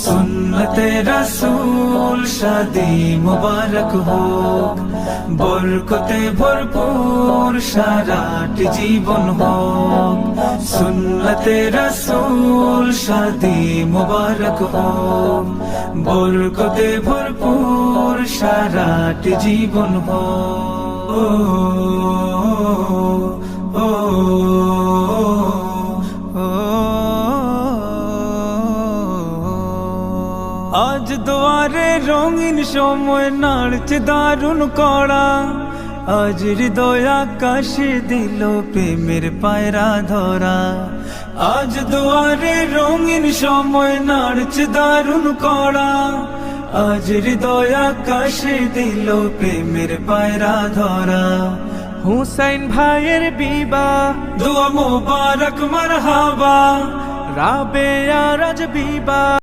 সুন্নতে রাসূল শাদি মুবারক হোক, বরকতে ভরপুর সারাটি জীবন হোক। সুন্নতে রাসূল শাদি মুবারক হোক, বরকতে ভরপুর সারাটি জীবন হোক। ও ও আজ দুয়ারে রঙিন সময় নাড়ছে দারুণ কড়া, আজ হৃদয় আকাশে দিল প্রেমের পায়রা ধরা। আজ দুয়ারে রঙিন সময় নাড়ছে দারুণ কড়া, আজ হৃদয় আকাশে দিল প্রেমের পায়রা ধরা। হুসাইন ভাইয়ের বিবাহ, দোয়া মোবারক মারহাবা, রাবেয়া রাজ বিবাহ।